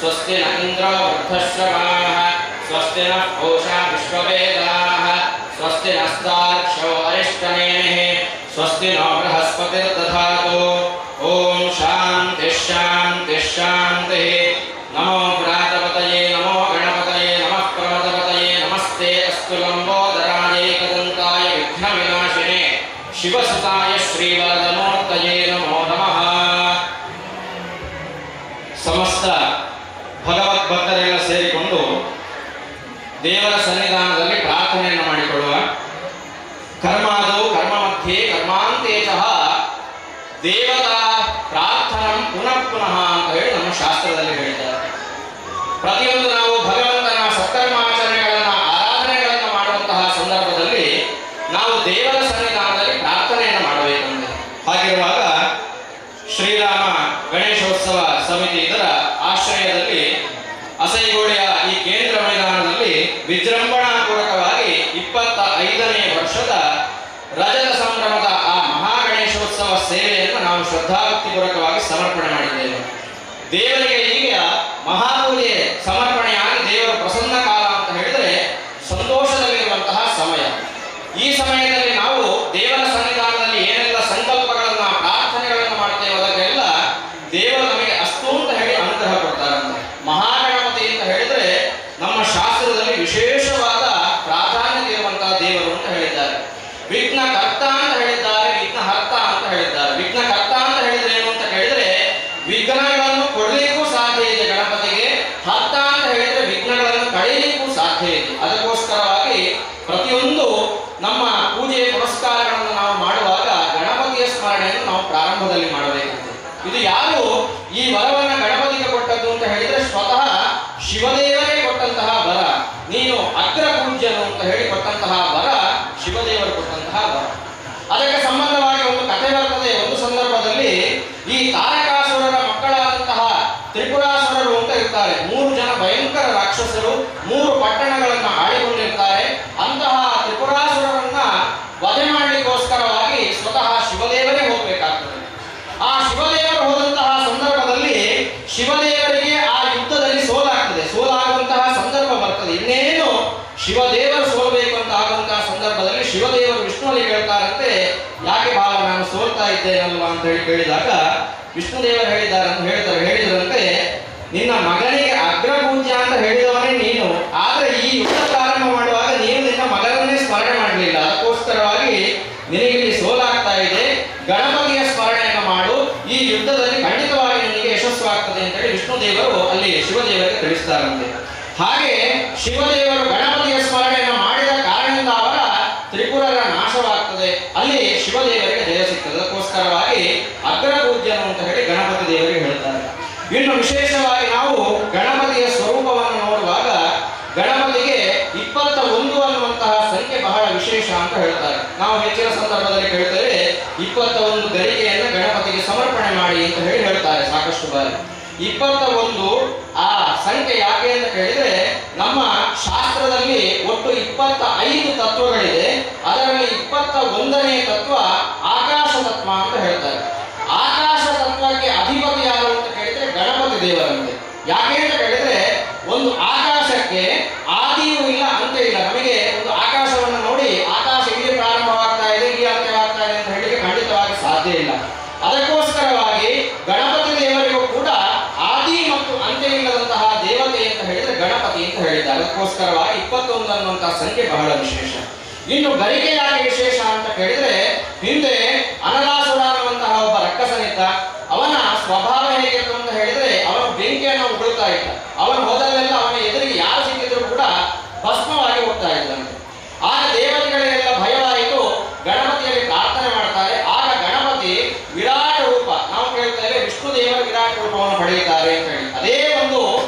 स्वस्ति न इंद्रो वृद्धश्रवाः स्वस्ति नः पूषा विश्ववेदाः स्वस्ति नस्तार्क्ष्यो अरिष्टनेमिः स्वस्ति नो बृहस्पतिर्दधातु ओम शांति शांति शांति। नमो व्रातपतये नमो गणपतये नमः प्रमदपतये नमस्ते अस्तु लंबोदराय एकदन्ताय विघ्नविनाशिने शिवसुताय श्रीवरदमूर्तये नमो नमः। समस्त ಭಗವದ್ಭಕ್ತರೆಲ್ಲ ಸೇರಿಕೊಂಡು ದೇವರ ಸನ್ನಿಧಾನದಲ್ಲಿ ಪ್ರಾರ್ಥನೆಯನ್ನು ಮಾಡಿಕೊಳ್ಳುವ. ಕರ್ಮಾದೌ ಕರ್ಮ ಮಧ್ಯೆ ಕರ್ಮಾಂತೇಚಃ ದೇವತಾ ಪ್ರಾರ್ಥನಂ ಪುನಃ ಪುನಃ ಅಂತ ಹೇಳಿ ನಮ್ಮ ಶಾಸ್ತ್ರದಲ್ಲಿ ಹೇಳಿದ್ದಾರೆ. ಪ್ರತಿಯೊಂದು ನಾವು ಭಗವಂತನ ಸತ್ಕರ್ಮಾಚರಣೆಗಳನ್ನು ಆರಾಧನೆಗಳನ್ನು ಮಾಡುವಂತಹ ಸಂದರ್ಭದಲ್ಲಿ ನಾವು ದೇವರ ಸನ್ನಿಧಾನದಲ್ಲಿ ಪ್ರಾರ್ಥನೆಯನ್ನು ಮಾಡಬೇಕಂತೆ. ಹಾಗಿರುವಾಗ ಶ್ರೀರಾಮ ಗಣೇಶೋತ್ಸವ ಸಮಿತಿ ಇದರ ಆಶ್ರಯದಲ್ಲಿ ಅಸೈಗೋಳಿಯ ಈ ಕೇಂದ್ರ ಮೈದಾನದಲ್ಲಿ ವಿಜೃಂಭಣಾಪೂರ್ವಕವಾಗಿ 25ನೇ ವರ್ಷದ ರಜತ ಸಂಭ್ರಮದ ಆ ಮಹಾಗಣೇಶೋತ್ಸವ ಸೇವೆಯನ್ನು ನಾವು ಶ್ರದ್ಧಾಭಕ್ತಿಪೂರ್ವಕವಾಗಿ ಸಮರ್ಪಣೆ ಮಾಡಿದ್ದೇವೆ. ದೇವರಿಗೆ ಈಗ ಮಹಾಪೂಜೆ ಸಮರ್ಪಣೆಯಾಗಿ ದೇವರ ಪ್ರಸನ್ನ ಕಾಲ ಅಂತ ಹೇಳಿದರೆ ಸಂತೋಷದಲ್ಲಿರುವಂತಹ ಸಮಯ. ಈ ಸಮಯದಲ್ಲಿ ನಾವು ದೇವರ ಸನ್ನಿಧಾನದಲ್ಲಿ ಏನೆಲ್ಲ ಸಂಕಲ್ಪಗಳನ್ನ ಪ್ರಾರ್ಥನೆಗಳನ್ನು ಮಾಡ್ತೇವೆ ಅದಕ್ಕೆಲ್ಲ ದೇವರು ನಮಗೆ ಅಷ್ಟು ಅಂತ ಹೇಳಿ ಅನುಗ್ರಹ ಕೊಡ್ತಾರಂತೆ. ಮಹಾಗಣಪತಿ ಅಂತ ಹೇಳಿದ್ರೆ ನಮ್ಮ ಶಾಸ್ತ್ರದಲ್ಲಿ ವಿಶೇಷವಾದ ಪ್ರಾಧಾನ್ಯತೆ ಇರುವಂತಹ ದೇವರು ಅಂತ ಹೇಳಿದ್ದಾರೆ. ವಿಘ್ನಕರ್ತ ಅಂತ ಹೇಳಿದ್ದಾರೆ, ವಿಘ್ನಹರ್ತ ಅಂತ ಹೇಳಿದ್ದಾರೆ. ವಿಘ್ನಕರ್ತ ಅಂತ ಹೇಳಿದ್ರೆ ಏನು ಅಂತ ಹೇಳಿದ್ರೆ ವಿಘ್ನಗಳನ್ನು ಕೊಡಲಿಕ್ಕೂ ಸಾಧ್ಯ ಇದೆ ಗಣಪತಿಗೆ. ಹರ್ತ ಅಂತ ಹೇಳಿದ್ರೆ ವಿಘ್ನಗಳನ್ನು ಕಳೆಯಲಿಕ್ಕೂ ಸಾಧ್ಯ ಇದೆ. ಅದಕ್ಕೋಸ್ಕರವಾಗಿ ಪ್ರತಿಯೊಂದು ನಮ್ಮ ಪೂಜೆ ಪುರಸ್ಕಾರಗಳನ್ನು ನಾವು ಮಾಡುವಾಗ ಗಣಪತಿಯ ಸ್ಮರಣೆಯನ್ನು ನಾವು ಪ್ರಾರಂಭದಲ್ಲಿ ಮಾಡಬೇಕಂತೆ. ಇದು ಯಾರು ಈ ವರವನ್ನು ಗಣಪತಿಗೆ ಕೊಟ್ಟದ್ದು ಅಂತ ಹೇಳಿದ್ರೆ ಸ್ವತಃ ಶಿವದೇವರೇ ಕೊಟ್ಟಂತಹ ವರ. ನೀನು ಅಗ್ರ ಪೂಜ್ಯನು ಅಂತ ಹೇಳಿ ಕೊಟ್ಟಂತಹ ವರ, ಶಿವದೇವರು ಕೊಟ್ಟಂತಹ ವರ. ಅದಕ್ಕೆ ಸಂಬಂಧವಾಗಿ ಒಂದು ಕಥೆ ಬರ್ತದೆ. ಒಂದು ಸಂದರ್ಭದಲ್ಲಿ ಈ ತಾರಕಾಸುರರ ಮಕ್ಕಳಾದಂತಹ ತ್ರಿಪುರಾಸುರರು ಅಂತ ಇರ್ತಾರೆ. 3 ಜನ ಭಯಂಕರ ರಾಕ್ಷಸರು 3 ಪಟ್ಟಣಗಳನ್ನು ಆಳಿಕೊಂಡಿರ್ತಾರೆ. ಅಂತಹ ತ್ರಿಪುರಾಸುರರನ್ನ ವಧೆ ಮಾಡಲಿಕ್ಕೋಸ್ಕರವಾಗಿ ಸ್ವತಃ ಶಿವದೇವರೇ ಹೋಗಬೇಕಾಗ್ತದೆ. ಆ ಶಿವದೇವರು ಹೋದಂತಹ ಸಂದರ್ಭದಲ್ಲಿ ಶಿವದೇವರಿಗೆ ಆ ಯುದ್ಧದಲ್ಲಿ ಸೋಲಾಗ್ತದೆ. ಸೋಲಾಗುವಂತಹ ಸಂದರ್ಭ ಬರ್ತದೆ. ಇನ್ನೇನು ಶಿವದೇವರು ಸೋಲ್ಬೇಕು ಅಂತ ಆಗುವಂತಹ ಸಂದರ್ಭದಲ್ಲಿ ಶಿವದೇವರು ವಿಷ್ಣುವಿಗೆ ಹೇಳ್ತಾರಂತೆ, ಯಾಕೆ ಬಾಲ ನಾನು ಸೋಲ್ತಾ ಇದ್ದೇನಲ್ವಾ ಅಂತ ಹೇಳಿ ಕೇಳಿದಾಗ ವಿಷ್ಣುದೇವರು ಹೇಳಿದರಂತೆ, ನಿನ್ನ ಮಗನಿಗೆ ಅಗ್ರಪೂಜ್ಯ ಅಂತ ಹೇಳಿದವನೇ ನೀನು, ಆದ್ರೆ ಈ ಯುದ್ಧ ಪ್ರಾರಂಭ ಮಾಡುವಾಗ ನೀನು ನಿನ್ನ ಮಗನನ್ನೇ ಸ್ಮರಣೆ ಮಾಡಲಿಲ್ಲ. ಅದಕ್ಕೋಸ್ಕರವಾಗಿ ನಿನಗೆ ಸೋಲಾಗ್ತಾ ಇದೆ. ಗಣಪತಿಯ ಸ್ಮರಣೆಯನ್ನು ಮಾಡು, ಈ ಯುದ್ಧದಲ್ಲಿ ಖಂಡಿತವಾಗಿ ನಿನಗೆ ಯಶಸ್ವಾಗ್ತದೆ ಅಂತ ಹೇಳಿ ವಿಷ್ಣುದೇವರು ಅಲ್ಲಿ ಶಿವದೇವರಿಗೆ ತಿಳಿಸ್ತಾರಂತೆ. ಹಾಗೆ ಶಿವದೇವರು ಗಣಪತಿಯ ಸ್ಮರಣೆಯನ್ನು ಮಾಡಿದ ಕಾರಣದಿಂದ ಅವರ ತ್ರಿಪುರರ ನಾಶವಾಗ್ತದೆ. ಅಲ್ಲಿ ಶಿವದೇವರಿಗೆ ಜಯ ಸಿಗ್ತದೆ. ಅದಕ್ಕೋಸ್ಕರವಾಗಿ ಅಗ್ರಪೂಜ್ಯನು ಅಂತ ಹೇಳಿ ಗಣಪತಿ ದೇವರಿಗೆ ಹೇಳ್ತಾರೆ. ಇನ್ನು ವಿಶೇಷವಾಗಿ ನಾವು ಗಣಪತಿಯ ಸ್ವರೂಪವನ್ನು ನೋಡುವಾಗ ಗಣಪತಿಗೆ 21 ಅನ್ನುವಂತಹ ಸಂಖ್ಯೆ ಬಹಳ ವಿಶೇಷ ಅಂತ ಹೇಳ್ತಾರೆ. ನಾವು ಹೆಚ್ಚಿನ ಸಂದರ್ಭದಲ್ಲಿ ಕೇಳ್ತೇವೆ 21 ಗರಿಕೆಯನ್ನು ಗಣಪತಿಗೆ ಸಮರ್ಪಣೆ ಮಾಡಿ ಅಂತ ಹೇಳಿ ಹೇಳ್ತಾರೆ ಸಾಕಷ್ಟು ಬಾರಿ. 21 ಆ ಸಂಖ್ಯೆ ಯಾಕೆ ಅಂತ ಕೇಳಿದ್ರೆ ನಮ್ಮ ಶಾಸ್ತ್ರದಲ್ಲಿ ಒಟ್ಟು 25 ತತ್ವಗಳಿದೆ. ಅದರಲ್ಲಿ 21ನೇ ತತ್ವ ಆಕಾಶ ತತ್ವ ಅಂತ ಹೇಳ್ತಾರೆ. ಆಕಾಶ ತತ್ವಕ್ಕೆ ಅಧಿಪತಿ ಯಾರು ಅಂತ ಕೇಳಿದ್ರೆ ಗಣಪತಿ ದೇವರಂತೆ. ಯಾಕೆ ಅಂತ ಕೇಳಿದ್ರೆ ಒಂದು ಆಕಾಶಕ್ಕೆ ಆದಿಯೂ ಇಲ್ಲ ಅಂತ್ಯ ಇಲ್ಲ. ನಮಗೆ ಒಂದು ಆಕಾಶವನ್ನು ನೋಡಿ ಆಕಾಶ ಇಲ್ಲಿ ಪ್ರಾರಂಭವಾಗ್ತಾ ಇದೆ ಇಲ್ಲಿ ಅಂತ್ಯವಾಗ್ತಾ ಇದೆ ಅಂತ ಹೇಳಿಕ್ಕೆ ಖಂಡಿತವಾಗಿ ಸಾಧ್ಯ ಇಲ್ಲ. ಅದಕ್ಕೋಸ್ಕರವಾಗಿ ಗಣಪತಿ ದೇವರಿಗೂ ಕೂಡ ಆದಿ ಮತ್ತು ಅಂತ್ಯ ಇಲ್ಲದಂತಹ ದೇವತೆ ಅಂತ ಹೇಳಿದ್ರೆ ಗಣಪತಿ ಅಂತ ಹೇಳಿದ್ದಾರೆ. ಅದಕ್ಕೋಸ್ಕರವಾಗಿ 21 ಅನ್ನುವಂತಹ ಸಂಖ್ಯೆ ಬಹಳ ವಿಶೇಷ. ಇನ್ನು ಗರಿಕೆ ಯಾಕೆ ವಿಶೇಷ ಅಂತ ಕೇಳಿದ್ರೆ ಹಿಂದೆ ಅನಲಾಸುರ ಅನ್ನುವಂತಹ ಒಬ್ಬ ರಕ್ಕಸನಿದ್ದ. ಅವನ ಸ್ವಭಾವ ಹೇಗಿತ್ತು ಅಂತ ಹೇಳಿದ್ರೆ ಅವನು ಬೆಂಕಿಯನ್ನು ಉಗುಳ್ತಾ ಇದ್ದ. ಅವನು ಹೋದಲ್ಲೆಲ್ಲ ಅವನ ಎದುರಿಗೆ ಯಾರು ಸಿಕ್ಕಿದ್ರು ಕೂಡ ಭಸ್ಮವಾಗಿ ಹೋಗ್ತಾ ಇದ್ದಂತೆ. ಆಗ ದೇವತೆಗಳಿಗೆಲ್ಲ ಭಯವಾಯಿತು. ಗಣಪತಿಯಲ್ಲಿ ಪ್ರಾರ್ಥನೆ ಮಾಡ್ತಾರೆ. ಆಗ ಗಣಪತಿ ವಿರಾಟ ರೂಪ, ನಾವು ಕೇಳ್ತೇವೆ ವಿಷ್ಣು ದೇವರ ವಿರಾಟ ರೂಪವನ್ನು ಪಡೆಯುತ್ತಾರೆ ಅಂತ ಹೇಳಿ. ಅದೇ ಒಂದು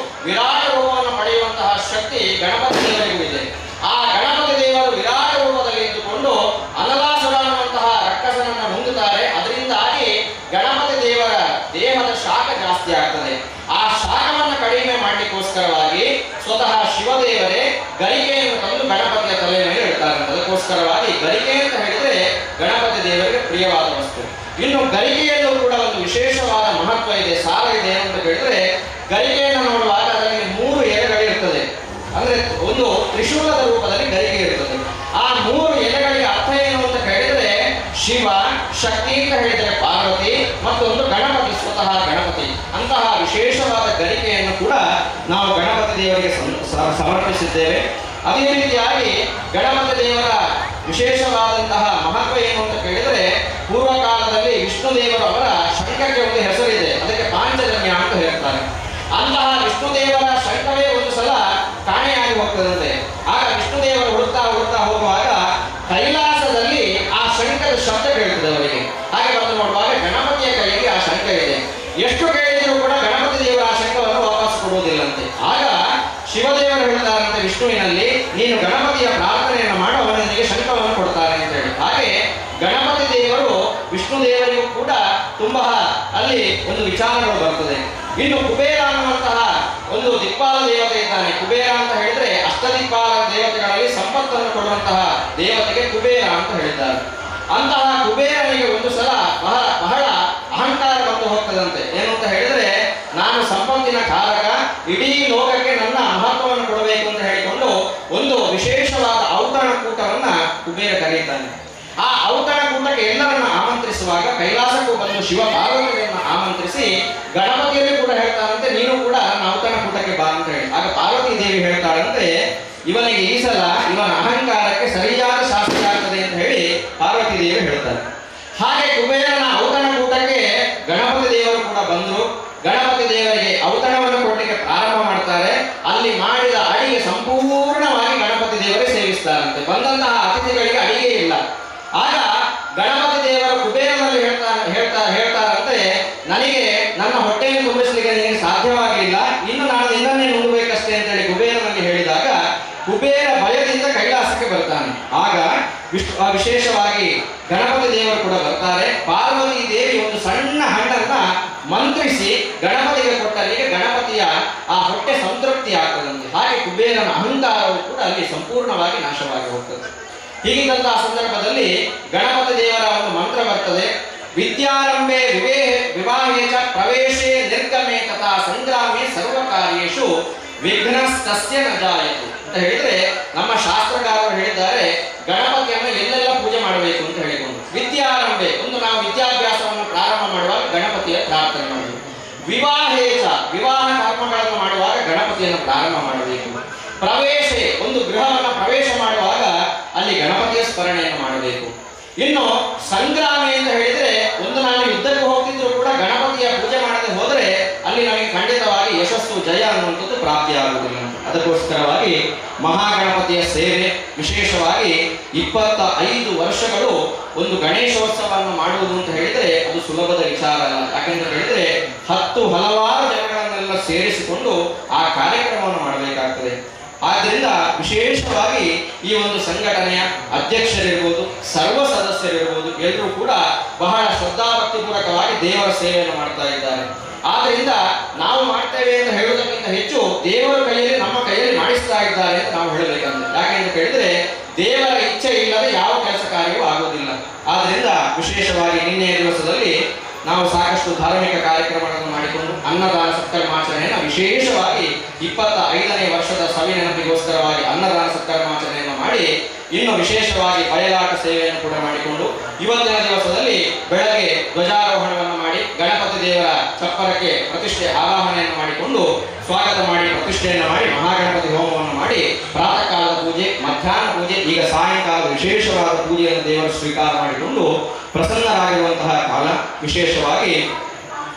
ವಿರಾಟ ರೂಪವನ್ನು ಪಡೆಯುವಂತಹ ಶಕ್ತಿ ಗಣಪತಿ ದೇವರಿಗೂ ಇದೆ. ಆ ಗಣಪತಿ ದೇವರು ವಿರಾಟ ರೂಪದಲ್ಲಿ ಇದ್ದುಕೊಂಡು ಅನಲಾಸುರ ಅನ್ನುವಂತಹ ರಕ್ಕಸನನ್ನು ಅದಕ್ಕೋಸ್ಕರವಾಗಿ ಗರಿಕೆ ಅಂತ ಹೇಳಿದ್ರೆ ಗಣಪತಿ ದೇವರಿಗೆ ಪ್ರಿಯವಾದ ವಸ್ತು. ಇನ್ನು ಗರಿಕೆಯಲ್ಲೂ ಕೂಡ ಒಂದು ವಿಶೇಷವಾದ ಮಹತ್ವ ಇದೆ, ಸಾರ ಇದೆ ಅಂತ ಹೇಳಿದ್ರೆ, ಗರಿಕೆಯನ್ನು ನೋಡುವಾಗ ಅದರಲ್ಲಿ 3 ಎಲೆಗಳಿರ್ತದೆ. ಅಂದ್ರೆ ಒಂದು ತ್ರಿಶೂಲದ ರೂಪದಲ್ಲಿ ಗರಿಕೆ ಇರ್ತದೆ. ಆ 3 ಎಲೆಗಳಿಗೆ ಅರ್ಥ ಏನು ಅಂತ ಹೇಳಿದ್ರೆ, ಶಿವ, ಶಕ್ತಿ ಅಂತ ಹೇಳಿದರೆ ಪಾರ್ವತಿ, ಮತ್ತೊಂದು ಗಣಪತಿ, ಸ್ವತಃ ಗಣಪತಿ. ಅಂತಹ ವಿಶೇಷವಾದ ಗರಿಕೆಯನ್ನು ಕೂಡ ನಾವು ಗಣಪತಿ ದೇವರಿಗೆ ಸಮರ್ಪಿಸಿದ್ದೇವೆ. ಅದೇ ರೀತಿಯಾಗಿ ಗಣಪತಿ ದೇವರ ವಿಶೇಷವಾದಂತಹ ಮಹತ್ವ ಏನು ಅಂತ ಕೇಳಿದರೆ, ಪೂರ್ವಕಾಲದಲ್ಲಿ ವಿಷ್ಣು ದೇವರು ಅವರ ಶಂಖಕ್ಕೆ ಒಂದು ಹೆಸರಿದೆ, ಅದಕ್ಕೆ ಪಾಂಚಜನ್ಯ ಅಂತ ಹೇಳ್ತಾರೆ. ಅಂತಹ ವಿಷ್ಣು ದೇವರ ಶಂಖವೇ ಒಂದು ಸಲ ಕಾಣೆಯಾಗಿ ಹೋಗ್ತದಂತೆ. ಆಗ ವಿಷ್ಣು ದೇವರು ಹುಡುಕ್ತಾ ಹುಡುಕ್ತಾ ಹೋಗುವಾಗ ಕೈಲಾಸದಲ್ಲಿ ಆ ಶಂಖದ ಶಬ್ದ ಕೇಳ್ತದೆ ಅವರಿಗೆ. ಹಾಗೆ ಬಂದು ನೋಡುವಾಗ ಗಣಪತಿಯ ಕೈಯಲ್ಲಿ ಆ ಶಂಖ ಇದೆ. ಎಷ್ಟು ಕೇಳಿದರೂ ಕೂಡ ಗಣಪತಿ ದೇವರ ಆ ಶಂಖವನ್ನು ವಾಪಸ್ ಕೊಡುವುದಿಲ್ಲಂತೆ. ಆಗ ಶಿವದೇವರು ಹೇಳ್ತಾರಂತೆ ವಿಷ್ಣುವಿನಲ್ಲಿ, ನೀನು ಗಣಪತಿಯ ಪ್ರಾರ್ಥನೆಯನ್ನು ಮಾಡು, ಅವನು ನಿನಗೆ ಶಂಖವನ್ನು ಕೊಡ್ತಾರೆ ಅಂತ ಹೇಳಿ. ಹಾಗೆ ಗಣಪತಿ ದೇವರು ವಿಷ್ಣು ದೇವರಿಗೂ ಕೂಡ ತುಂಬಾ ಅಲ್ಲಿ ಒಂದು ವಿಚಾರಗಳು ಬರ್ತದೆ. ಇನ್ನು ಕುಬೇರ ಅನ್ನುವಂತಹ ಒಂದು ದಿಕ್ಪಾಲ ದೇವತೆ ಇದ್ದಾನೆ. ಕುಬೇರ ಅಂತ ಹೇಳಿದ್ರೆ ಅಷ್ಟದಿಕ್ಪಾಲ ದೇವತೆಗಳಲ್ಲಿ ಸಂಪತ್ತನ್ನು ಕೊಡುವಂತಹ ದೇವತೆಗೆ ಕುಬೇರ ಅಂತ ಹೇಳಿದ್ದಾರೆ. ಅಂತಹ ಕುಬೇರನಿಗೆ ಒಂದು ಸಲ ಬಹಳ ಅಹಂಕಾರ ಬಂದು ಹೋಗ್ತದಂತೆ. ಏನು ಅಂತ ಹೇಳಿದ್ರೆ, ನಾನು ಸಂಪತ್ತಿನ ಕಾರಕ, ಇಡೀ ಲೋಕಕ್ಕೆ ನನ್ನ ಮಹತ್ವವನ್ನು ಕೊಡಬೇಕು ಅಂತ ಹೇಳಿಕೊಂಡು ಒಂದು ವಿಶೇಷವಾದ ಔತಣಕೂಟವನ್ನ ಕುಬೇರ ಕರೆಯುತ್ತಾನೆ. ಆ ಔತಣಕೂಟಕ್ಕೆ ಎಲ್ಲರನ್ನ ಆಮಂತ್ರಿಸುವಾಗ ಕೈಲಾಸಕ್ಕೂ ಬಂದು ಶಿವ ಪಾರ್ವತಿಯನ್ನು ಆಮಂತ್ರಿಸಿ ಗಣಪತಿಯಲ್ಲಿ ಕೂಡ ಹೇಳ್ತಾರಂತೆ, ನೀನು ಕೂಡ ನನ್ನ ಔತಣಕೂಟಕ್ಕೆ ಬಾ ಅಂತ ಹೇಳಿ. ಆಗ ಪಾರ್ವತಿ ದೇವಿ ಹೇಳ್ತಾಳಂತೆ, ಇವನಿಗೆ ಈ ಸಲ ಇವನ ಅಹಂಕಾರಕ್ಕೆ ಸರಿಯಾದ ಶಾಸ್ತಿ ಆಗ್ತದೆ ಅಂತ ಹೇಳಿ ಪಾರ್ವತಿ ದೇವಿ ಹೇಳ್ತಾರೆ. ಹಾಗೆ ಕುಬೇರನ ಔತಣಕೂಟಕ್ಕೆ ಗಣಪತಿ ದೇವರು ಕೂಡ ಬಂದರು. ಗಣಪತಿ ದೇವರಿಗೆ ಔತಣವನ್ನು ಕೊಡಲಿಕ್ಕೆ ಪ್ರಾರಂಭ ಮಾಡ್ತಾರೆ. ಅಲ್ಲಿ ಮಾಡಿದ ಅಡಿಗೆ ಸಂಪೂರ್ಣವಾಗಿ ಗಣಪತಿ ದೇವರೇ ಸೇವಿಸ್ತಾರಂತೆ. ಬಂದಂತಹ ಅತಿಥಿಗಳಿಗೆ ಅಡಿಗೆ ಇಲ್ಲ. ಆಗ ಗಣಪತಿ ದೇವರು ಕುಬೇರನಲ್ಲಿ ಹೇಳ್ತಾರಂತೆ, ನನಗೆ ನನ್ನ ಹೊಟ್ಟೆಯನ್ನು ತುಂಬಿಸಲಿಕ್ಕೆ ನಿನಗೆ ಸಾಧ್ಯವಾಗಲಿಲ್ಲ, ಇನ್ನು ನಾನು ನಿನ್ನನ್ನೇ ನುಂಗಬೇಕಷ್ಟೇ ಅಂತ ಹೇಳಿ ಕುಬೇರನಲ್ಲಿ ಹೇಳಿದಾಗ ಕುಬೇರ ಭಯದಿಂದ ಕೈಲಾಸಕ್ಕೆ ಬರ್ತಾನೆ. ಆಗ ವಿಶೇಷವಾಗಿ ಗಣಪತಿ ದೇವರು ಕೂಡ ಬರ್ತಾರೆ. ಪಾರ್ವತಿ ದೇವಿ ಒಂದು ಸಣ್ಣ ಹಣ್ಣನ್ನ ಮಂತ್ರಿಸಿ ಗಣಪತಿಗೆ ಕೊಟ್ಟಲ್ಲಿಗೆ ಗಣಪತಿಯ ಆ ಹೊಟ್ಟೆ ಸಂತೃಪ್ತಿ ಆಗ್ತದಂತೆ. ಹಾಗೆ ಕುಬೇರನ ಅಹಂಕಾರವು ಕೂಡ ಅಲ್ಲಿ ಸಂಪೂರ್ಣವಾಗಿ ನಾಶವಾಗಿ ಹೋಗ್ತದೆ. ಹೀಗಿದ್ದಂತಹ ಸಂದರ್ಭದಲ್ಲಿ ಗಣಪತಿ ದೇವರ ಒಂದು ಮಂತ್ರ ಬರ್ತದೆ, ವಿದ್ಯಾರಂಭೆ ವಿವಾಹೇ ಚ ಪ್ರವೇಶೇ ನಿರ್ಗಮೆ ತಥಾ ಸಂಗ್ರಾಮೇ ಸರ್ವ ಕಾರ್ಯೇಷು ವಿಘ್ನಸ್ತಸ್ಯ ನ ಜಾಯತು ಅಂತ ಹೇಳಿದ್ರೆ, ನಮ್ಮ ಶಾಸ್ತ್ರಕಾರರು ಹೇಳಿದ್ದಾರೆ ಗಣಪತಿಯನ್ನು ಎಲ್ಲೆಲ್ಲ ಪೂಜೆ ಮಾಡಬೇಕು ಅಂತ ಹೇಳಿಕೊಂಡು. ವಿದ್ಯಾರಂಭೆ, ಒಂದು ನಾವು ವಿದ್ಯಾಭ್ಯಾಸವನ್ನು ಪ್ರಾರಂಭ ಮಾಡುವಾಗ ಗಣಪತಿಯ ಪ್ರಾರ್ಥನೆ ಮಾಡಬೇಕು. ವಿವಾಹೇಚ, ವಿವಾಹ ಕರ್ಮಗಳನ್ನು ಮಾಡುವಾಗ ಗಣಪತಿಯನ್ನು ಪ್ರಾರಂಭ ಮಾಡಬೇಕು. ಪ್ರವೇಶೆ, ಒಂದು ಗೃಹವನ್ನು ಪ್ರವೇಶ ಮಾಡುವಾಗ ಅಲ್ಲಿ ಗಣಪತಿಯ ಸ್ಮರಣೆಯನ್ನು ಮಾಡಬೇಕು. ಇನ್ನು ಸಂಗ್ರಾಮಿ ಅಂತ ಹೇಳಿದ್ರೆ, ಒಂದು ನಾವು ಯುದ್ಧಕ್ಕೆ ಹೋಗ್ತಿದ್ರು ಕೂಡ ಗಣಪತಿಯ ಪೂಜೆ ಮಾಡದೆ ಹೋದರೆ ಅಲ್ಲಿ ನಮಗೆ ಖಂಡಿತವಾಗಿ ಯಶಸ್ಸು, ಜಯ ಅನ್ನುವಂಥದ್ದು ಪ್ರಾಪ್ತಿಯಾಗುವುದಿಲ್ಲ. ಅದಕ್ಕೋಸ್ಕರವಾಗಿ ಮಹಾಗಣಪತಿಯ ಸೇವೆ, ವಿಶೇಷವಾಗಿ 25 ವರ್ಷಗಳು ಒಂದು ಗಣೇಶೋತ್ಸವವನ್ನು ಮಾಡುವುದು ಅಂತ ಹೇಳಿದ್ರೆ ಅದು ಸುಲಭದ ವಿಚಾರ ಅಲ್ಲ. ಯಾಕೆಂತ ಹೇಳಿದ್ರೆ ಹಲವಾರು ಜನಗಳನ್ನೆಲ್ಲ ಸೇರಿಸಿಕೊಂಡು ಆ ಕಾರ್ಯಕ್ರಮವನ್ನು ಮಾಡಬೇಕಾಗ್ತದೆ. ಆದ್ದರಿಂದ ವಿಶೇಷವಾಗಿ ಈ ಒಂದು ಸಂಘಟನೆಯ ಅಧ್ಯಕ್ಷರಿರ್ಬೋದು, ಸರ್ವ ಸದಸ್ಯರಿರ್ಬೋದು, ಎಲ್ಲರೂ ಕೂಡ ಬಹಳ ಶ್ರದ್ಧಾಭಕ್ತಿಪೂರ್ವಕವಾಗಿ ದೇವರ ಸೇವೆಯನ್ನು ಮಾಡ್ತಾ ಇದ್ದಾರೆ. ಆದ್ದರಿಂದ ನಾವು ಮಾಡ್ತೇವೆ ಅಂತ ಹೇಳುವುದಕ್ಕಿಂತ ಹೆಚ್ಚು ದೇವರ ಕೈಯಲ್ಲಿ, ನಮ್ಮ ಕೈಯಲ್ಲಿ ಮಾಡಿಸ್ತಾ ಇದ್ದಾರೆ ಅಂತ ನಾವು ಹೇಳಬೇಕಂದ್ರೆ. ಯಾಕೆಂತ ಹೇಳಿದ್ರೆ ದೇವರ ಇಚ್ಛೆ ಇಲ್ಲದೆ ಯಾವ ಕೆಲಸ ಕಾರ್ಯವೂ ಆಗುವುದಿಲ್ಲ. ಆದ್ದರಿಂದ ವಿಶೇಷವಾಗಿ ನಿನ್ನೆಯ ದಿವಸದಲ್ಲಿ ನಾವು ಸಾಕಷ್ಟು ಧಾರ್ಮಿಕ ಕಾರ್ಯಕ್ರಮಗಳನ್ನು ಮಾಡಿಕೊಂಡು ಅನ್ನದಾನ ಸತ್ಕರ್ಮಾಚರಣೆಯನ್ನು ವಿಶೇಷವಾಗಿ 25ನೇ ವರ್ಷದ ಸವಿನೆನಪಿಗೋಸ್ಕರವಾಗಿ ಅನ್ನದಾನ ಸತ್ಕರ್ಮಾಚರಣೆಯನ್ನು ಮಾಡಿ, ಇನ್ನು ವಿಶೇಷವಾಗಿ ಬಯಲಾಟ ಸೇವೆಯನ್ನು ಕೂಡ ಮಾಡಿಕೊಂಡು ಇವತ್ತಿನ ದಿವಸದಲ್ಲಿ ಬೆಳಗ್ಗೆ ಧ್ವಜಾರೋಹಣವನ್ನು ಮಾಡಿ ಗಣಪತಿ ದೇವರ ಚಪ್ಪರಕ್ಕೆ ಪ್ರತಿಷ್ಠೆ ಆವಾಹನೆಯನ್ನು ಮಾಡಿಕೊಂಡು ಸ್ವಾಗತ ಮಾಡಿ ಪ್ರತಿಷ್ಠೆಯನ್ನು ಮಾಡಿ ಮಹಾಗಣಪತಿ ಹೋಮವನ್ನು ಮಾಡಿ ಪ್ರಾತಃ ಕಾಲದ ಪೂಜೆ, ಮಧ್ಯಾಹ್ನ ಪೂಜೆ, ಈಗ ಸಾಯಂಕಾಲ ವಿಶೇಷವಾದ ಪೂಜೆಯನ್ನು ದೇವರು ಸ್ವೀಕಾರ ಮಾಡಿಕೊಂಡು ಪ್ರಸನ್ನರಾಗಿರುವಂತಹ ಕಾಲ. ವಿಶೇಷವಾಗಿ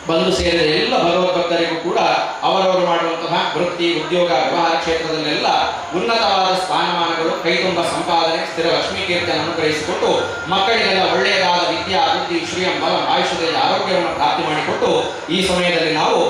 ಬಂದು ಸೇರಿದ ಎಲ್ಲ ಭಗವದ್ಭಕ್ತರಿಗೂ ಕೂಡ ಅವರವರು ಮಾಡುವಂತಹ ವೃತ್ತಿ, ಉದ್ಯೋಗ, ವ್ಯವಹಾರ ಕ್ಷೇತ್ರದಲ್ಲೆಲ್ಲ ಉನ್ನತವಾದ ಸ್ಥಾನಮಾನಗಳು, ಕೈತುಂಬ ಸಂಪಾದನೆ, ಸ್ಥಿರ ಲಕ್ಷ್ಮೀ ಕೀರ್ತಿಯನ್ನು ಅನುಗ್ರಹಿಸಿಕೊಟ್ಟು ಮಕ್ಕಳಿಗೆಲ್ಲ ಒಳ್ಳೆಯದಾದ ವಿದ್ಯಾ, ಬುದ್ಧಿ, ಶ್ರೀಯಂ, ಬಲ, ಆಯುಷ್ಯದಲ್ಲಿ ಆರೋಗ್ಯವನ್ನು ಪ್ರಾಪ್ತಿ ಮಾಡಿಕೊಟ್ಟು ಈ ಸಮಯದಲ್ಲಿ ನಾವು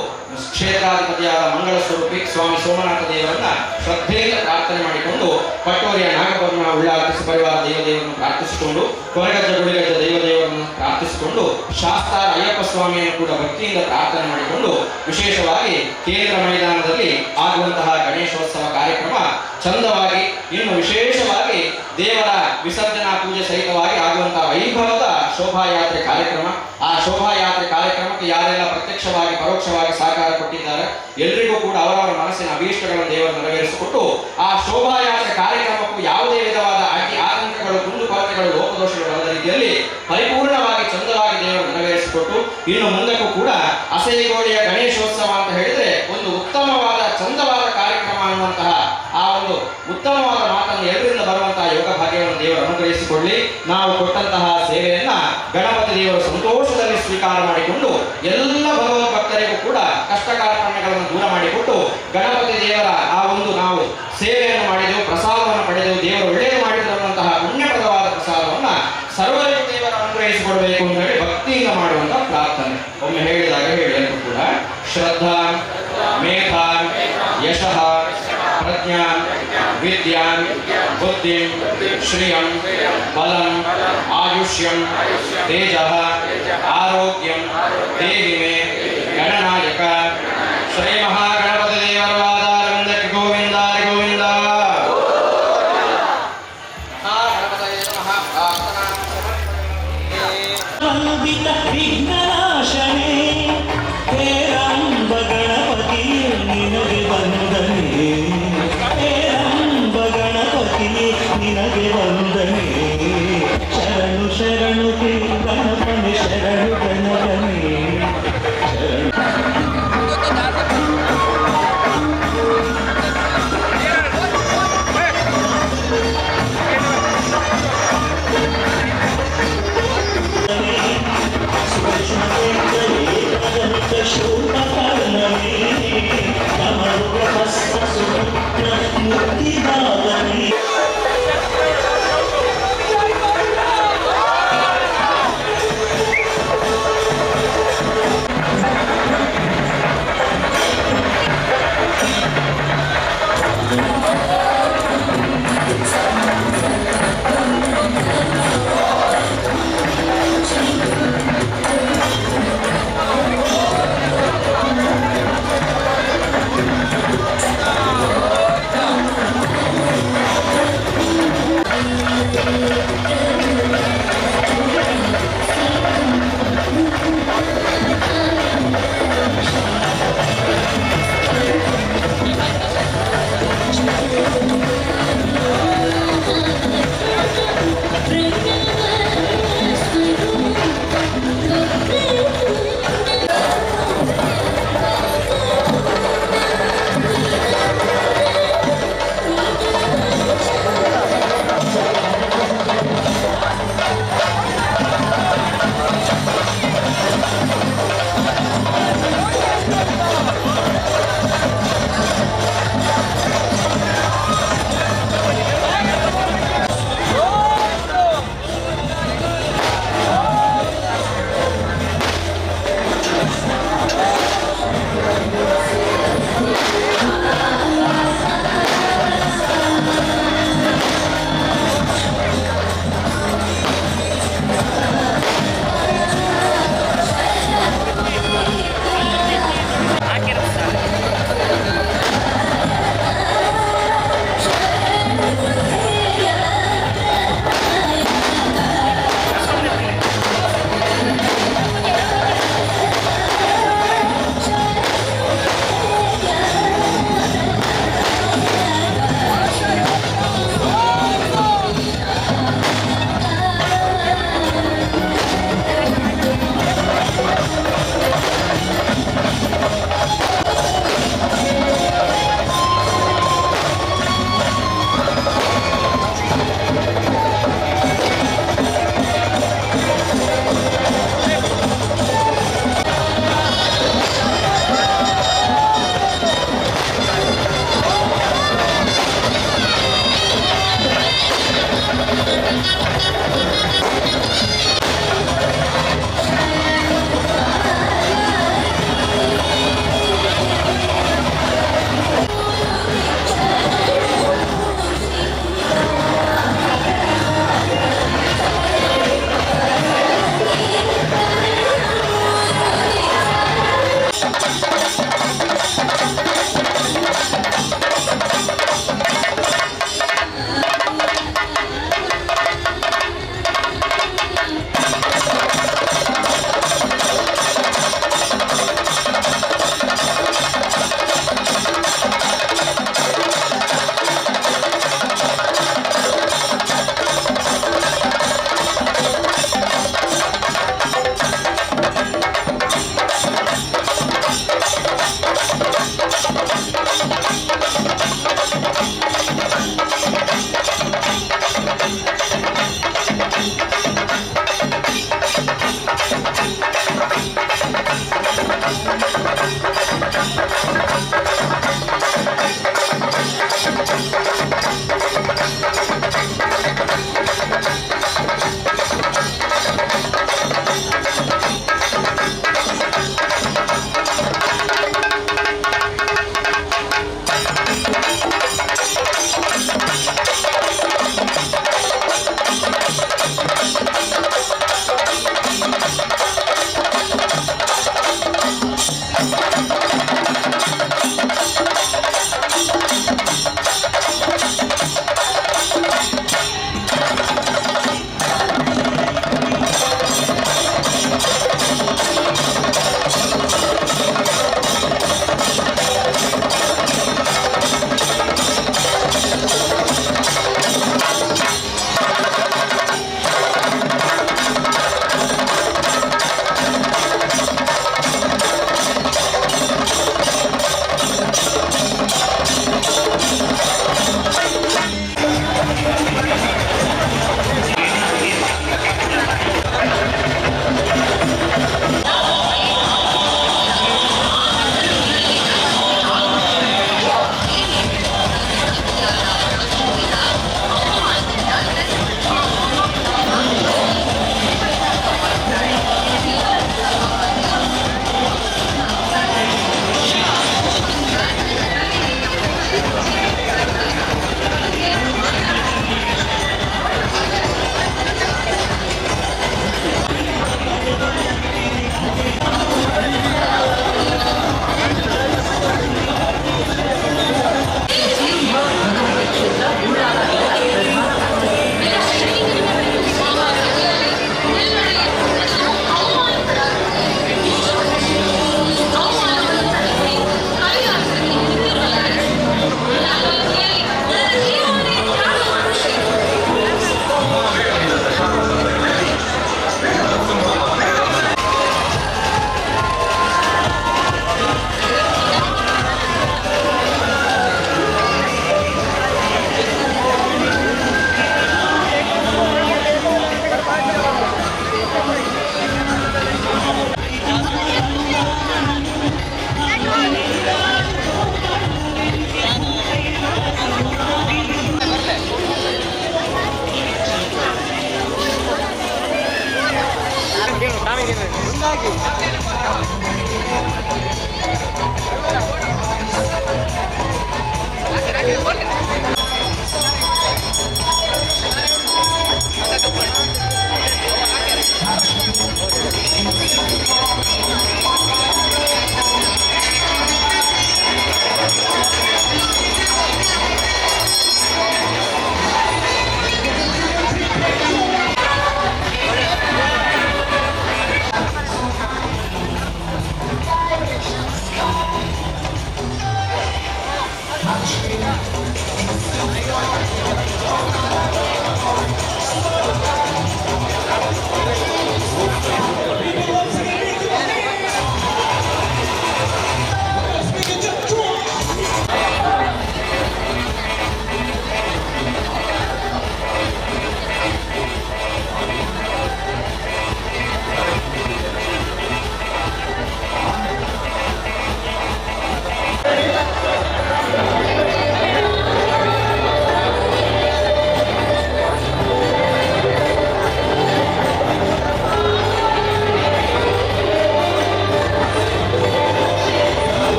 ಕ್ಷೇತ್ರಾಧಿಪತಿಯಾದ ಮಂಗಳ ಸ್ವರೂಪಿ ಸ್ವಾಮಿ ಸೋಮನಾಥ ದೇವರನ್ನ ಶ್ರದ್ಧೆಯಿಂದ ಪ್ರಾರ್ಥನೆ ಮಾಡಿಕೊಂಡು ಪಟ್ಟೋರಿಯ ನಾಗಪರ್ಣ ಉಳ್ಳಾರ್ತಿಸಿ ಪರಿವಾರ ದೇವದೇವರನ್ನು ಪ್ರಾರ್ಥಿಸಿಕೊಂಡು ಕೊರಗಜ್ಜ ಗುಡಿಗಜ್ಜ ದೇವದೇವರನ್ನು ಪ್ರಾರ್ಥಿಸಿಕೊಂಡು ಶಾಸ್ತಾರ ಅಯ್ಯಪ್ಪ ಸ್ವಾಮಿಯನ್ನು ಕೂಡ ಭಕ್ತಿ ಭಕ್ತಿಯಿಂದ ಪ್ರಾರ್ಥನೆ ಮಾಡಿಕೊಂಡು ವಿಶೇಷವಾಗಿ ಕೇಂದ್ರ ಮೈದಾನದಲ್ಲಿ ಆಗುವಂತಹ ಗಣೇಶೋತ್ಸವ ಕಾರ್ಯಕ್ರಮ ಚಂದವಾಗಿ, ಇನ್ನು ವಿಶೇಷವಾಗಿ ದೇವರ ವಿಸರ್ಜನಾ ಪೂಜೆ ಸಹಿತವಾಗಿ ಆಗುವಂತಹ ವೈಭವದ ಶೋಭಾಯಾತ್ರೆ ಕಾರ್ಯಕ್ರಮ. ಆ ಶೋಭಾಯಾತ್ರೆ ಕಾರ್ಯಕ್ರಮಕ್ಕೆ ಯಾರೆಲ್ಲ ಪ್ರತ್ಯಕ್ಷವಾಗಿ ಪರೋಕ್ಷವಾಗಿ ಸಹಕಾರ ಕೊಟ್ಟಿದ್ದಾರೆ ಎಲ್ರಿಗೂ ಕೂಡ ಅವರವರ ಮನಸ್ಸಿನ ಅಭೀಷ್ಟಗಳನ್ನು ದೇವರು ನೆರವೇರಿಸಿಕೊಟ್ಟು ಆ ಶೋಭಾಯಾತ್ರೆ ಕಾರ್ಯಕ್ರಮಕ್ಕೂ ಯಾವುದೇ ವಿಧವಾದ ಅಡ್ಡಿ ಆತಂಕಗಳು, ಕುಂದುಕೊರತೆಗಳು, ಲೋಪದೋಷಗಳು ಬರದ ರೀತಿಯಲ್ಲಿ ಪರಿಪೂರ್ಣವಾಗಿ ಚಂದವಾಗಿ ದೇವರು ನೆರವೇರಿಸಿಕೊಟ್ಟು ಇನ್ನು ಮುಂದಕ್ಕೂ ಕೂಡ ಅಸೇಗೋಡಿಯ ಗಣೇಶೋತ್ಸವ ಅಂತ ಹೇಳಿದ್ರೆ ಒಂದು ಉತ್ತಮವಾದ ಚಂದವಾದ ಕಾರ್ಯಕ್ರಮ ಅನ್ನುವಂತಹ ಆ ಒಂದು ಉತ್ತಮವಾದ ಮಾತನ್ನು ಎಲ್ಲರಿಂದ ಬರುವಂತಹ ಯೋಗ ಭಾಗ್ಯವನ್ನು ದೇವರು ಅನುಗ್ರಹಿಸಿಕೊಳ್ಳಿ. ನಾವು ಕೊಟ್ಟಂತಹ ಸೇವೆಯನ್ನ ಗಣಪತಿ ದೇವರು ಸಂತೋಷದಲ್ಲಿ ಸ್ವೀಕಾರ ಮಾಡಿಕೊಂಡು ಎಲ್ಲ ಭಗವದ್ ಭಕ್ತರಿಗೂ ಕೂಡ ಕಷ್ಟ ಕಾರ್ಪಣ್ಯಗಳನ್ನು ದೂರ ಮಾಡಿಕೊಟ್ಟು ಗಣಪತಿ ದೇವರ ಆ ಒಂದು ನಾವು ಸೇವೆಯನ್ನು ಮಾಡಿದೆವು, ಪ್ರಸಾದವನ್ನು ಪಡೆದೆವು, ದೇವರು ಒಳ್ಳೆಯದು ಮಾಡಿದ್ರು ಅನ್ನುವಂತಹ ಪುಣ್ಯಪ್ರದವಾದ ಪ್ರಸಾದವನ್ನ ಸರ್ವರಿಗೂ ದೇವರು ಅನುಗ್ರಹಿಸಿಕೊಡಬೇಕು ಅಂತ ಹೇಳಿ ಭಕ್ತಿಯಿಂದ ಮಾಡುವಂತಹ ಪ್ರಾರ್ಥನೆ. ಒಮ್ಮೆ ಹೇಳಿದಾಗ ಹೇಳಲು ಕೂಡ ಶ್ರದ್ಧಾ ಮೇಧಾ ಯಶಃ ಪ್ರಜ್ಞಾ ವಿದ್ಯಾ ಬುದ್ಧಿಂ ಶ್ರಿಯಂ ಬಲಂ ಆಯುಷ್ಯಂ ತೇಜಃ ಆರೋಗ್ಯಂ ದೇಹಿ ಮೇ ಗಣನಾಯಕ ಶ್ರೀ ಮಹಾಗಣಪತಿ ದೇವರ ಪಾದಾರವಿಂದಕ್ಕೆ ಗೋವಿಂದ ಗೋವಿಂದ. ವಿಘ್ನನಾಶನೇ ಹೇ ರಂಬ ಗಣಪತಿ ನಿನಗೆ ವಂದನೆ, ಹೇ ರಂಬ ಗಣಪತಿ ನಿನಗೆ ವಂದನೆ. ಶರಣು ಶರಣು ಹೇ ಗಣಪನೆ, ಶರಣು ಗಣಪನೆ,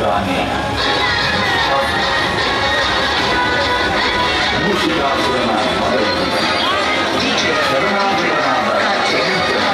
ರಾಣಿ ಮೂಷಿಕಾಸುರನ ಮಗಳು ಶರಣಾಗತನಾದ ಚೈತ್ಯನಂತೆ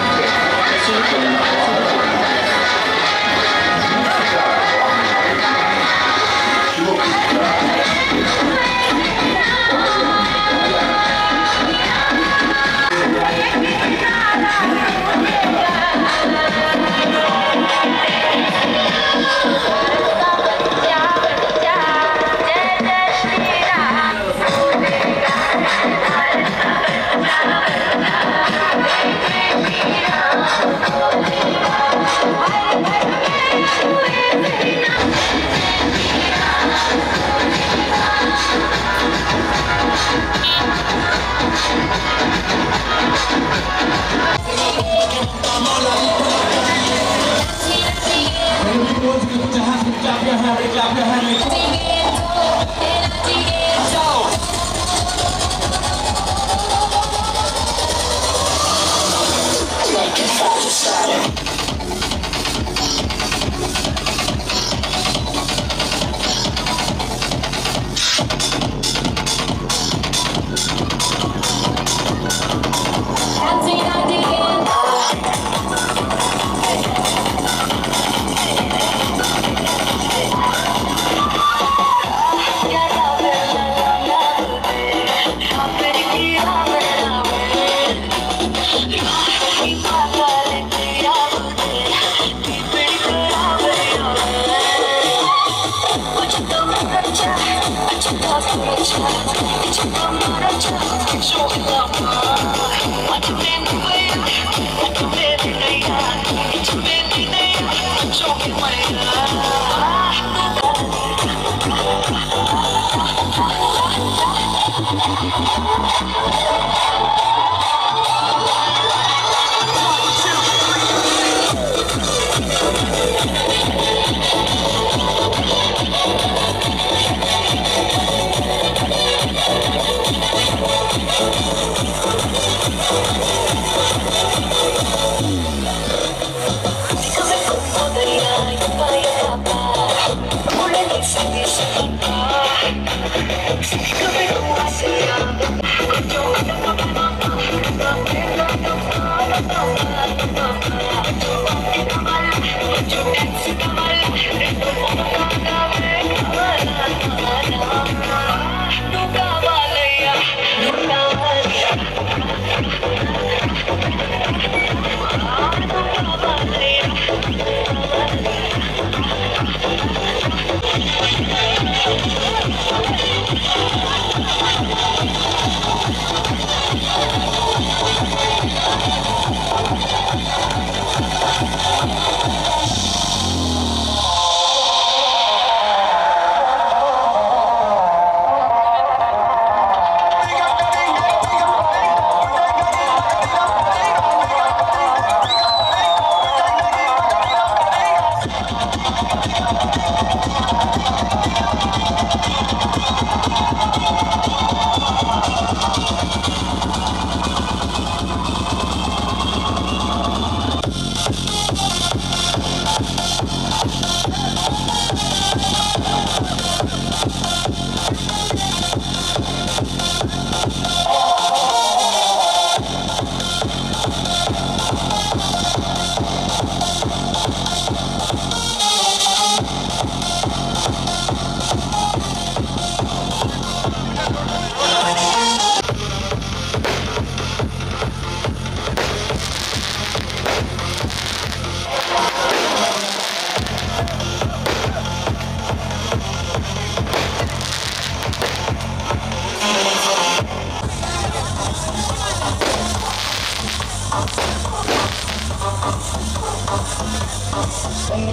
ತನ್ನ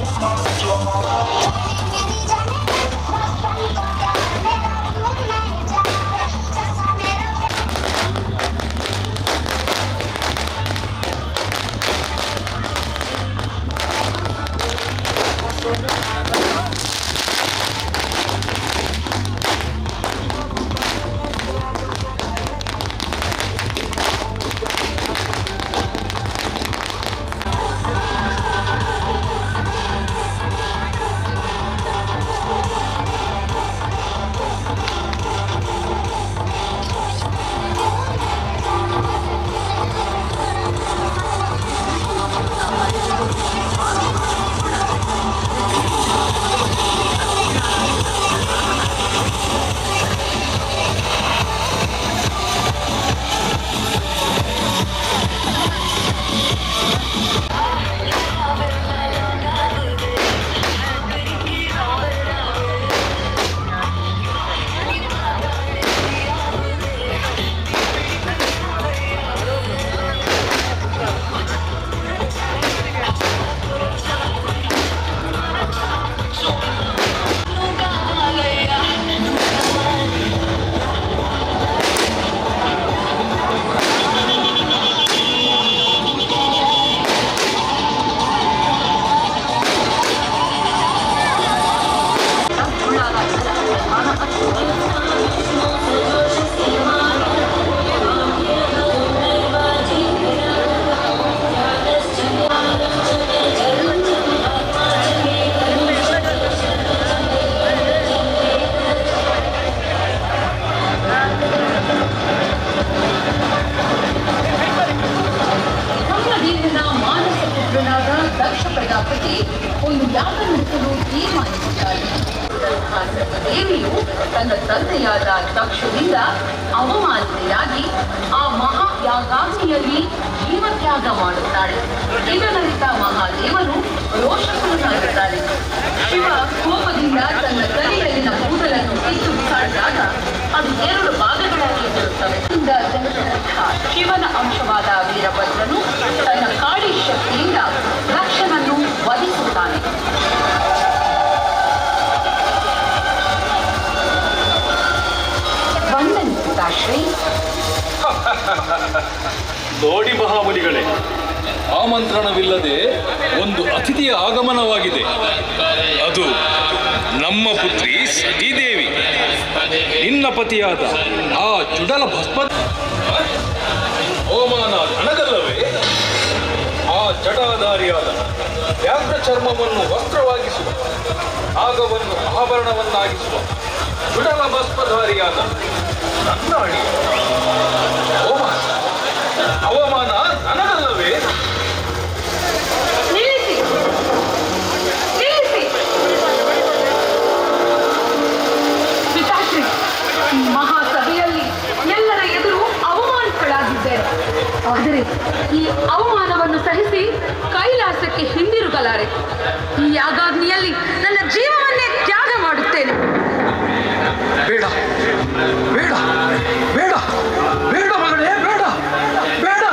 ಶಿವಪುತ್ರ ಪ್ರಜಾಪತಿ ಒಂದು ಯಾಗ ನಡೆಸಲು ತೀರ್ಮಾನಿಸಿದ್ದಾರೆ. ದೇವಿಯು ತನ್ನ ತಂದೆಯಾದ ದಕ್ಷನಿಂದ ಅವಮಾನಿತೆಯಾಗಿ ಆ ಮಹಾಯಾಗಾಗ್ನಿಯಲ್ಲಿ ಜೀವತ್ಯಾಗ ಮಾಡುತ್ತಾಳೆ. ಇದರಲ್ಲಿದ್ದ ಮಹಾದೇವರು ರೋಷಗೊಳಗಾಗುತ್ತಾರೆ. ಶಿವ ಕೋಪದಿಂದ ತನ್ನ ತಲೆಯಲ್ಲಿನ ಕೂದಲನ್ನು ಕಿತ್ತು ಬಿಸಾಡಿದಾಗ ಅದು 2 ಭಾಗಗಳಾಗಿ ಬರುತ್ತವೆ. ಶಿವನ ಅಂಶವಾದ ವೀರಭದ್ರನು ತನ್ನ ಕಾಳಿ ಶಕ್ತಿಯಿಂದ ದಕ್ಷನನ್ನು ವಧಿಸುತ್ತಾನೆ. ವಂದನಿಸುತ್ತಾಶ್ರೀ. ನೋಡಿ ಮಹಾಬಲಿಗಳೇ, ಆಮಂತ್ರಣವಿಲ್ಲದೆ ಒಂದು ಅತಿಥಿಯ ಆಗಮನವಾಗಿದೆ. ಅದು ನಮ್ಮ ಪುತ್ರಿ ಸತೀದೇವಿ. ನಿನ್ನ ಪತಿಯಾದ ಆ ಚುಡಲ ಭಸ್ಮ ಅವಮಾನ ನನಗಲ್ಲವೇ? ಆ ಜಟಾಧಾರಿಯಾದ ವ್ಯಾಘ್ರ ಚರ್ಮವನ್ನು ವಸ್ತ್ರವಾಗಿಸುವ, ನಾಗವನ್ನು ಆಭರಣವನ್ನಾಗಿಸುವ ಚುಡಲ ಭಸ್ಮಧಾರಿಯಾದ ನನ್ನ ಅಡಿ ಅವಮಾನ ನನಗಲ್ಲವೇ? ನಿಲ್ಲಿಸಿ, ನಿಲ್ಲಿಸಿ. ಪಿತಾಶ್ರೀ, ಮಹಾಸಭೆಯಲ್ಲಿ ಎಲ್ಲರ ಎದುರು ಅವಮಾನಿತಳಾಗಿದ್ದೇನೆ. ಆದರೆ ಈ ಅವಮಾನವನ್ನು ಸಹಿಸಿ ಕೈಲಾಸಕ್ಕೆ ಹಿಂದಿರುಗಲಾರೆ. ಈ ಯಾಗಾಗ್ನಿಯಲ್ಲಿ ನನ್ನ ಜೀವವನ್ನೇ ತ್ಯಾಗ ಮಾಡುತ್ತೇನೆ. ಬೇಡ ಬೇಡ ಬೇಡ ಬೇಡ ಮಗಳೇ, ಬೇಡ ಬೇಡ.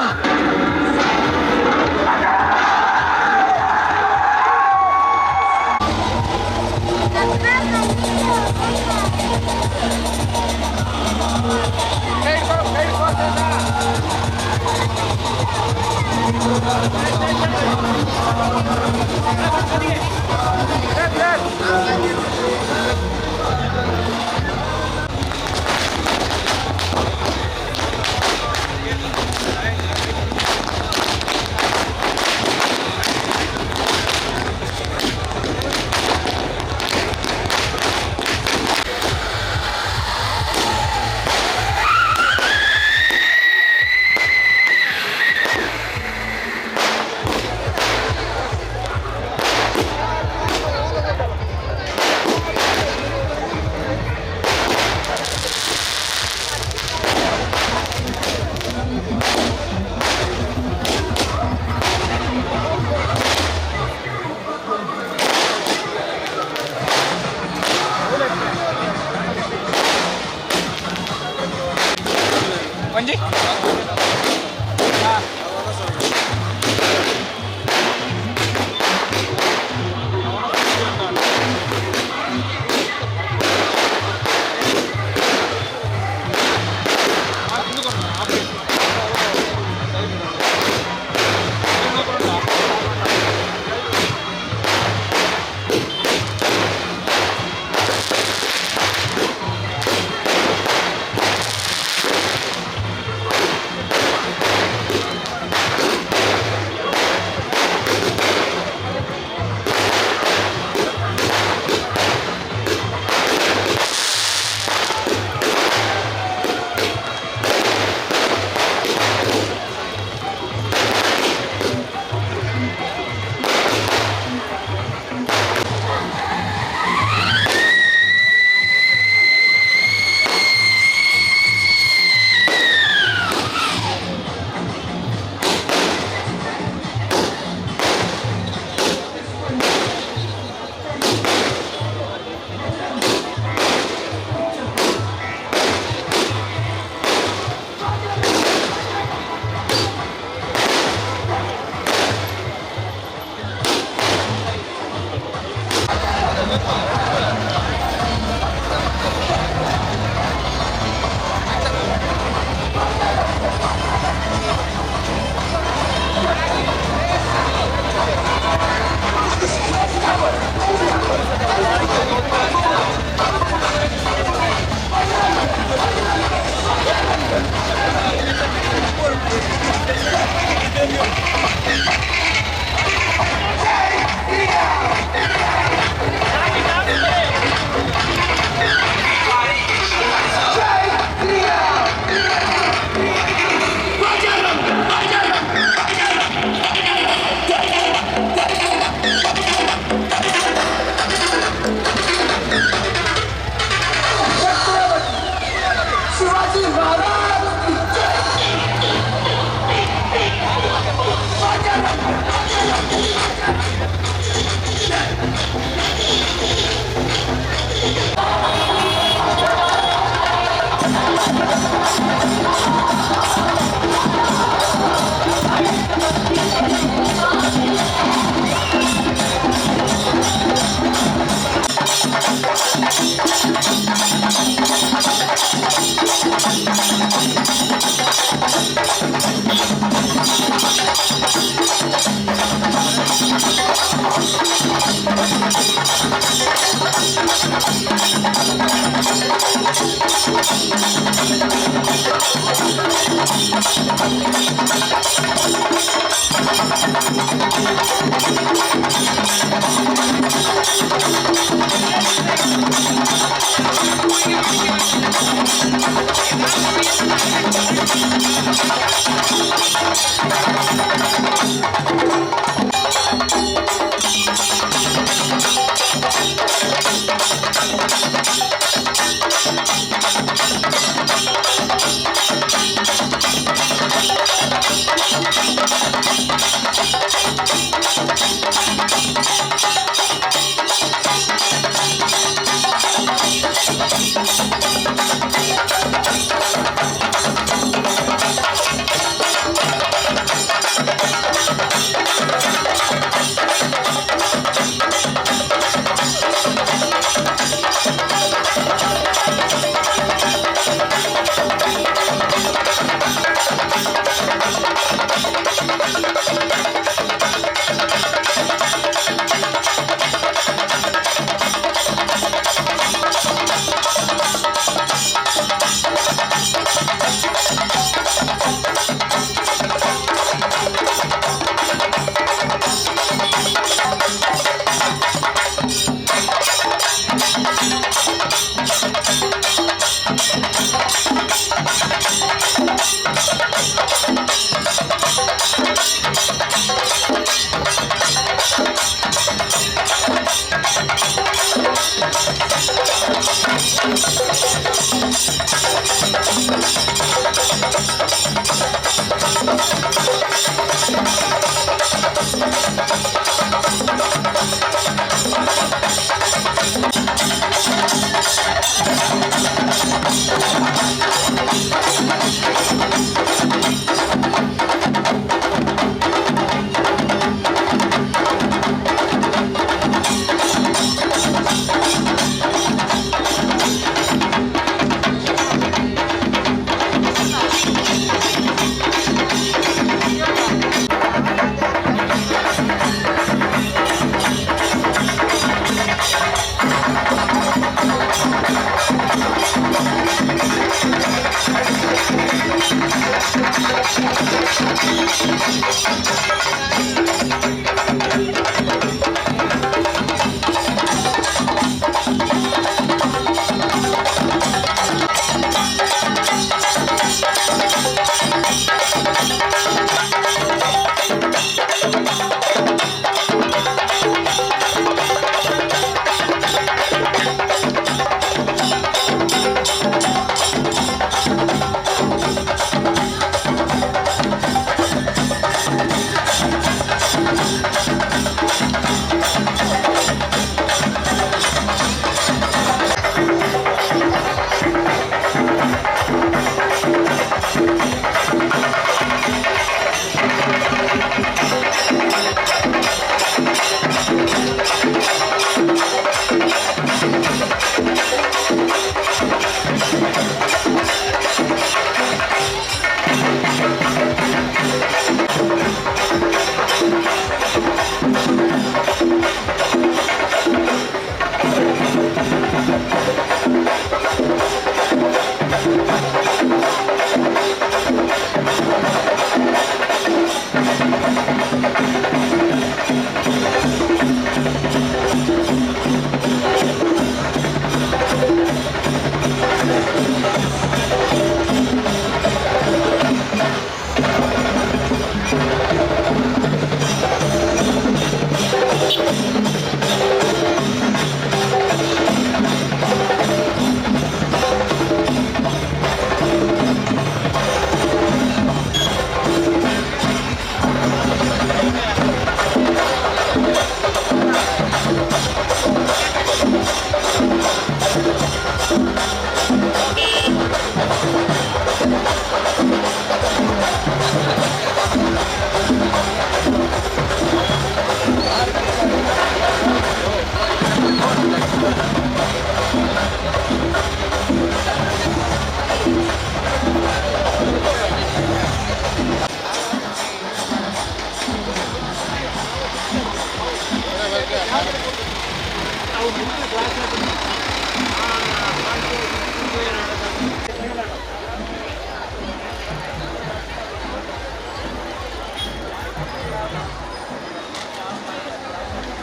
ತಾವು